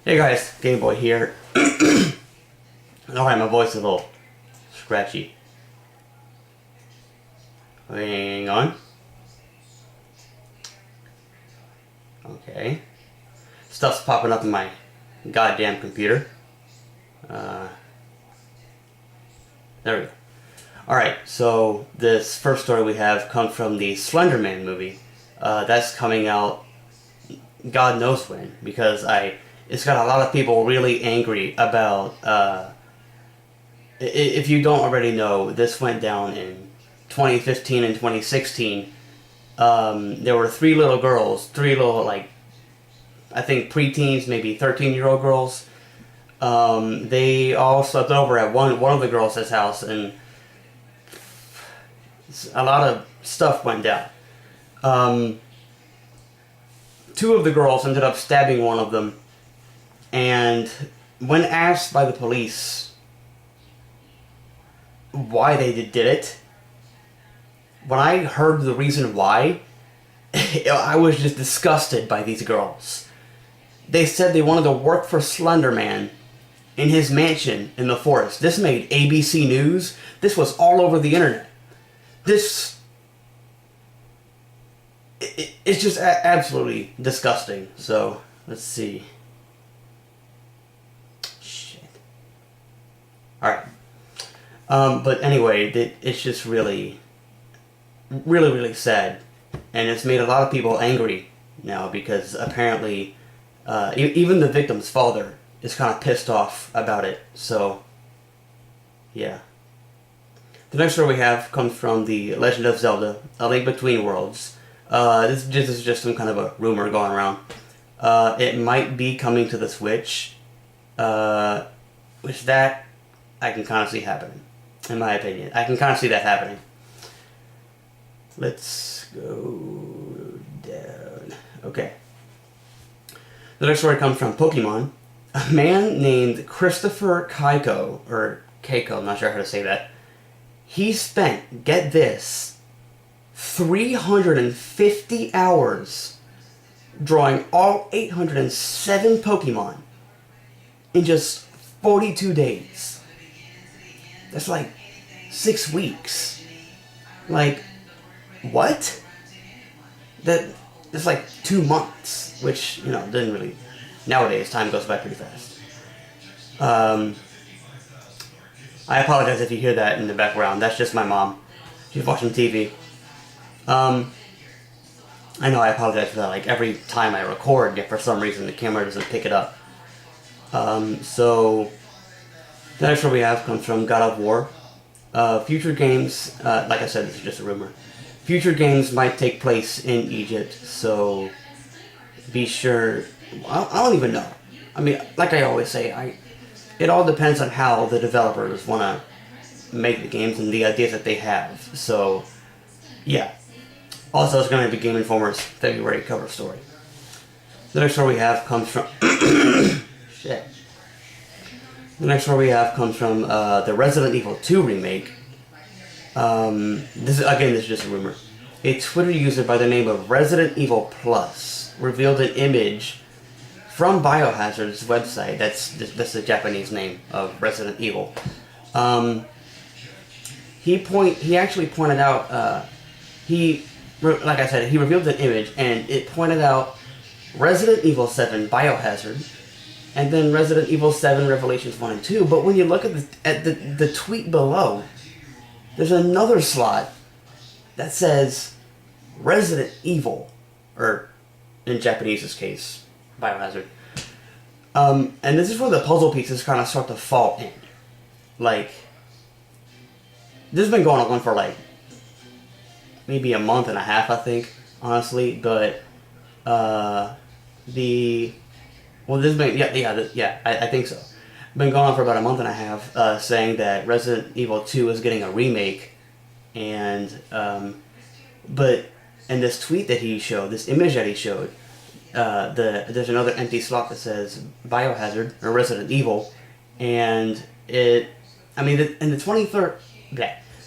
Hey guys, Game Boy here. Alright, my voice is a little scratchy. Hang on. Okay. Stuff's popping up in my goddamn computer. There we go. Alright, so this first story we have comes from the Slender Man movie. That's coming out God knows when, because it's got a lot of people really angry about, if you don't already know, this went down in 2015 and 2016. There were three little, like, I think preteens, maybe 13-year-old girls. They all slept over at one of the girls' house, and a lot of stuff went down. Two of the girls ended up stabbing one of them, and when asked by the police why they did it, when I heard the reason why, I was just disgusted by these girls. They said they wanted to work for Slender Man in his mansion in the forest. This made ABC News. This was all over the internet. It's just absolutely disgusting. So, let's see. Shit. Alright. But anyway, it's just really sad. And it's made a lot of people angry now because apparently even the victim's father is kind of pissed off about it. So, yeah. The next story we have comes from The Legend of Zelda: A Link Between Worlds. This is just some kind of a rumor going around. It might be coming to the Switch, which that I can kind of see happening, in my opinion. I can kind of see that happening. Let's go down. Okay. The next story comes from Pokemon. A man named Christopher Keiko, I'm not sure how to say that. He spent, get this, 350 hours drawing all 807 Pokemon in just 42 days. That's like 6 weeks. Like, what? It's like 2 months, which, didn't really... Nowadays, time goes by pretty fast. I apologize if you hear that in the background. That's just my mom. She's watching TV. I know I apologize for that. Like, every time I record, yet for some reason the camera doesn't pick it up. So, the next one we have comes from God of War. Future games, like I said, this is just a rumor. Future games might take place in Egypt, so be sure... I don't even know. I mean, like I always say, it all depends on how the developers want to make the games and the ideas that they have. So, yeah. Also, it's going to be Game Informer's February cover story. The next story we have comes from... Shit. The next story we have comes from the Resident Evil 2 remake. This is just a rumor. A Twitter user by the name of Resident Evil Plus revealed an image from Biohazard's website. That's the Japanese name of Resident Evil. He actually pointed out, like I said, he revealed an image and it pointed out Resident Evil 7 Biohazard and then Resident Evil 7 Revelations 1 and 2. But when you look at the tweet below, there's another slot that says Resident Evil, or in Japanese's case, Biohazard. And this is where the puzzle pieces kind of start to fall in. Like, this has been going on for like maybe a month and a half, I think, honestly. But I think so. Been going on for about a month and a half, saying that Resident Evil 2 is getting a remake, and but in this tweet that he showed, this image that he showed, there's another empty slot that says Biohazard or Resident Evil, and the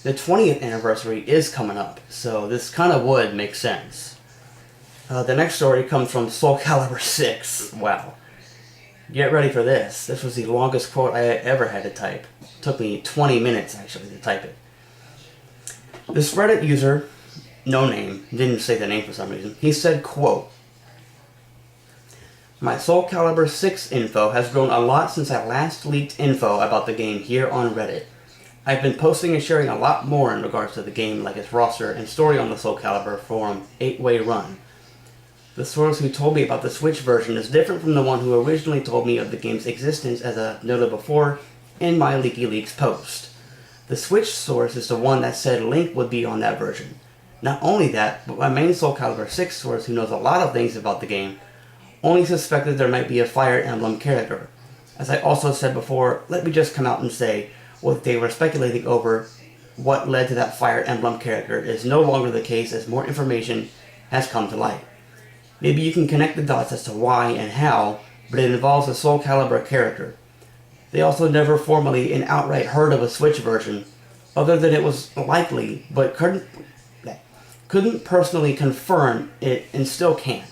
20th anniversary is coming up, so this kind of would make sense. The next story comes from Soul Calibur 6. Wow. Get ready for this. This was the longest quote I ever had to type. It took me 20 minutes actually to type it. This Reddit user, no name, didn't say the name for some reason, he said, quote, "My Soul Calibur 6 info has grown a lot since I last leaked info about the game here on Reddit. I've been posting and sharing a lot more in regards to the game, like its roster and story on the Soul Calibur forum 8-Way Run. The source who told me about the Switch version is different from the one who originally told me of the game's existence, as I noted before in my Leaky Leaks post. The Switch source is the one that said Link would be on that version. Not only that, but my main Soul Calibur 6 source, who knows a lot of things about the game, only suspected there might be a Fire Emblem character. As I also said before, let me just come out and say, what they were speculating over what led to that Fire Emblem character is no longer the case, as more information has come to light. Maybe you can connect the dots as to why and how, but it involves a Soul Calibur character. They also never formally and outright heard of a Switch version, other than it was likely, but couldn't personally confirm it and still can't.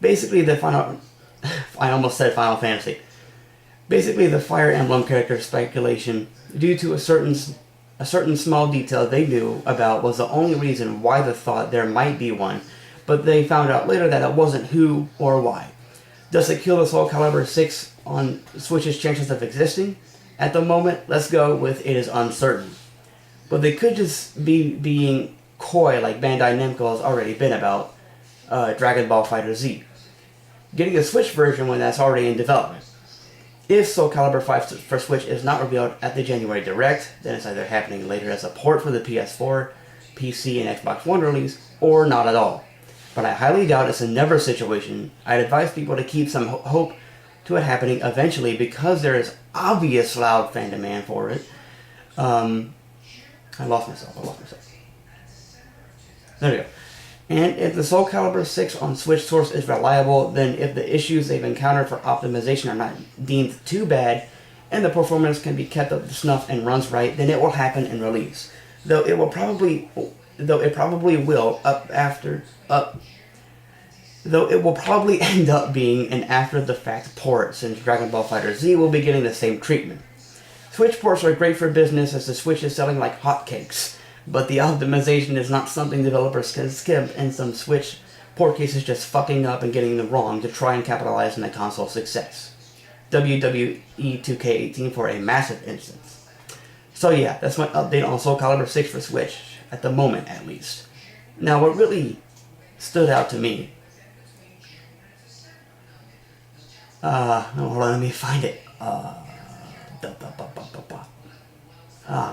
Basically, I almost said Final Fantasy. Basically, the Fire Emblem character speculation, due to a certain small detail they knew about, was the only reason why they thought there might be one, but they found out later that it wasn't who or why. Does it kill the Soul Calibur 6 on Switch's chances of existing? At the moment, let's go with it is uncertain. But they could just be being coy like Bandai Namco has already been about Dragon Ball FighterZ. Getting a Switch version when that's already in development. If Soul Calibur 5 for Switch is not revealed at the January Direct, then it's either happening later as a port for the PS4, PC, and Xbox One release, or not at all. But I highly doubt it's a never situation. I'd advise people to keep some hope to it happening eventually, because there is obvious loud fan demand for it. I lost myself. There we go. And if the Soul Calibur 6 on Switch source is reliable, then if the issues they've encountered for optimization are not deemed too bad, and the performance can be kept up to snuff and runs right, then it will happen in release. Though it probably end up being an after-the-fact port, since Dragon Ball FighterZ will be getting the same treatment. Switch ports are great for business, as the Switch is selling like hotcakes, but the optimization is not something developers can skip, and some Switch port cases just fucking up and getting them wrong to try and capitalize on the console's success. WWE 2K18 for a massive instance. So yeah, that's my update on Soul Calibur 6 for Switch, at the moment at least. Now, what really stood out to me, hold on, let me find it. Oh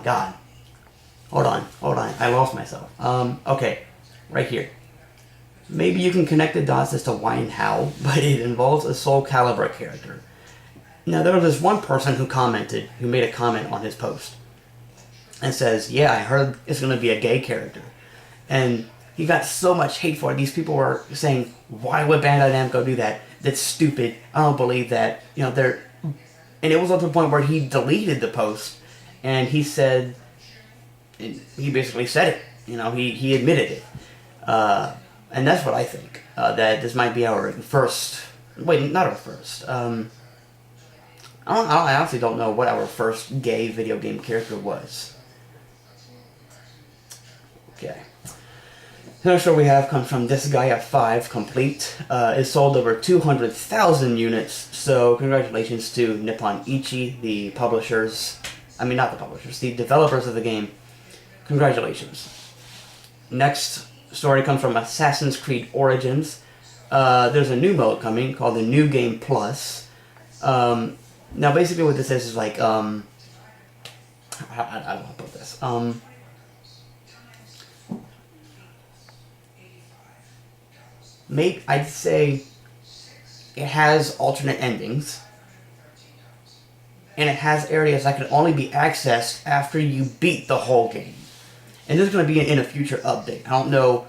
god. Hold on, I lost myself. Okay, right here. Maybe you can connect the dots as to why and how, but it involves a Soul Calibur character. Now, there was this one person who made a comment on his post, and says, yeah, I heard it's going to be a gay character. And he got so much hate for it. These people were saying, why would Bandai Namco do that? That's stupid. I don't believe that. And it was up to the point where he deleted the post, and he said, he basically said it. He admitted it. And that's what I think. That this might be our first... Wait, not our first. I honestly don't know what our first gay video game character was. Okay. The next story we have comes from This Guy at 5 Complete. It sold over 200,000 units, so congratulations to Nippon Ichi, the publishers. I mean, not the publishers, the developers of the game. Congratulations. Next story comes from Assassin's Creed Origins. There's a new mode coming called the New Game Plus. Now, basically what this is like, how do I put this? I'd say it has alternate endings, and it has areas that can only be accessed after you beat the whole game. And this is going to be in a future update. I don't know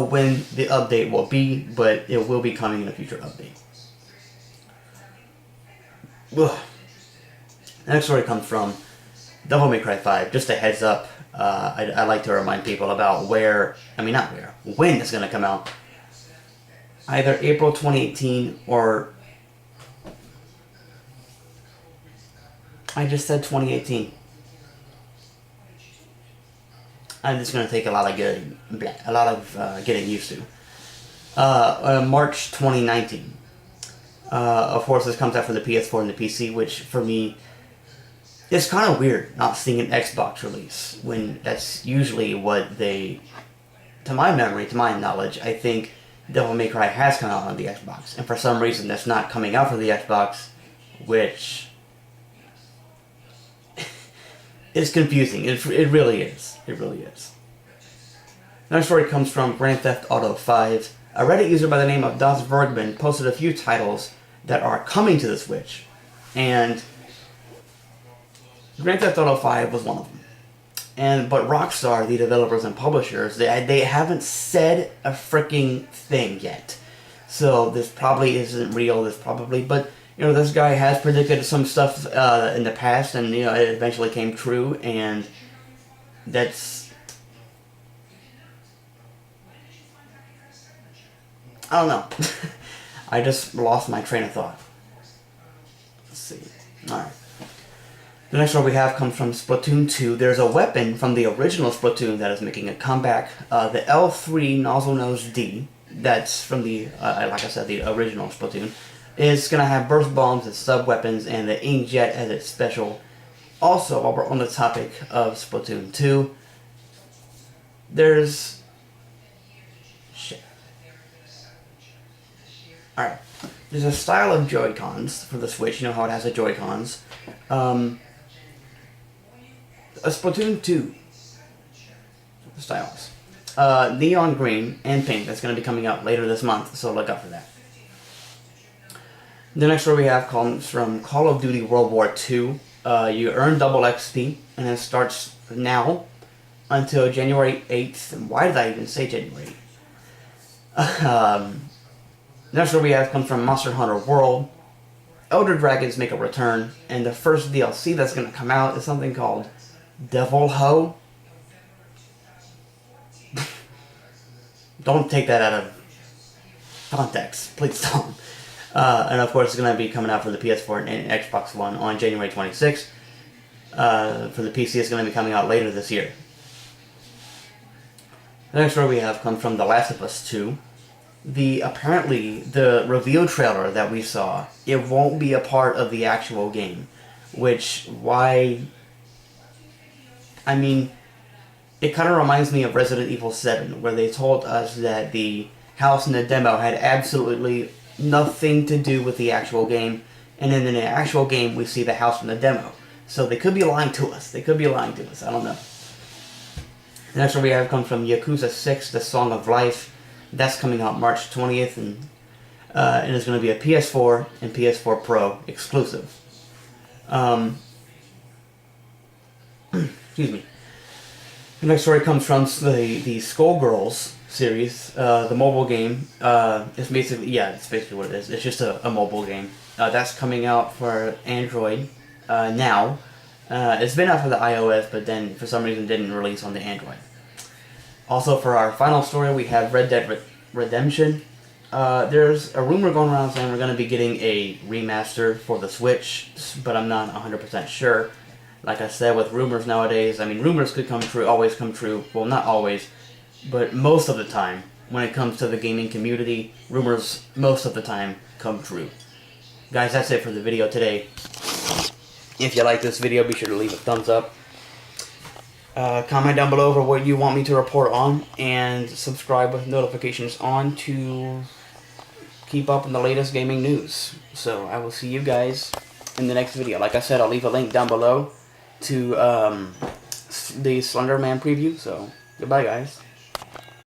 when the update will be, but it will be coming in a future update. Ugh. The next story comes from Devil May Cry 5. Just a heads up, I like to remind people about when it's going to come out. either April 2018 or... I just said 2018. And it's going to take a lot of getting used to. March 2019. Of course, this comes out for the PS4 and the PC, which for me is kind of weird not seeing an Xbox release when that's usually what they, to my memory, to my knowledge, I think Devil May Cry has come out on the Xbox, and for some reason that's not coming out for the Xbox, which is confusing. It really is. It really is. Next story comes from Grand Theft Auto 5. A Reddit user by the name of Das Bergman posted a few titles that are coming to the Switch, and Grand Theft Auto 5 was one of them. But Rockstar, the developers and publishers, they haven't said a freaking thing yet. So this probably isn't real. But this guy has predicted some stuff in the past, and it eventually came true, and that's, I don't know. I just lost my train of thought. Let's see. Alright. The next one we have comes from Splatoon 2. There's a weapon from the original Splatoon that is making a comeback. The L3 Nozzle Nose D, that's from the, like I said, the original Splatoon, is going to have burst bombs as sub-weapons and the Inkjet as its special. Also, while we're on the topic of Splatoon 2, there's... Shit. Alright. There's a style of Joy-Cons for the Switch. You know how it has the Joy-Cons. A Splatoon 2 styles. Neon green and pink. That's going to be coming out later this month, so look out for that. The next story we have comes from Call of Duty World War II. You earn double XP, and it starts now until January 8th. And why did I even say January 8th? Next story we have comes from Monster Hunter World. Elder Dragons make a return, and the first DLC that's going to come out is something called Devil Ho. Don't take that out of context. Please don't. And of course, it's going to be coming out for the PS4 and Xbox One on January 26th. For the PC, it's going to be coming out later this year. The next story we have comes from The Last of Us 2. Apparently, the reveal trailer that we saw, it won't be a part of the actual game. Why... I mean, it kind of reminds me of Resident Evil 7, where they told us that the house in the demo had absolutely nothing to do with the actual game, and then in the actual game we see the house in the demo. So they could be lying to us. I don't know. The next one we have comes from Yakuza 6, The Song of Life. That's coming out March 20th, and it's going to be a PS4 and PS4 Pro exclusive. Excuse me. The next story comes from the Skullgirls series, the mobile game. It's basically what it is. It's just a mobile game. That's coming out for Android now. It's been out for the iOS, but then for some reason didn't release on the Android. Also, for our final story, we have Red Dead Redemption. There's a rumor going around saying we're going to be getting a remaster for the Switch, but I'm not 100% sure. Like I said, with rumors nowadays, I mean, rumors could come true, always come true. Well, not always, but most of the time, when it comes to the gaming community, rumors most of the time come true. Guys, that's it for the video today. If you like this video, be sure to leave a thumbs up. Comment down below for what you want me to report on, and subscribe with notifications on to keep up on the latest gaming news. So, I will see you guys in the next video. Like I said, I'll leave a link down below to the Slender Man preview. So, goodbye, guys.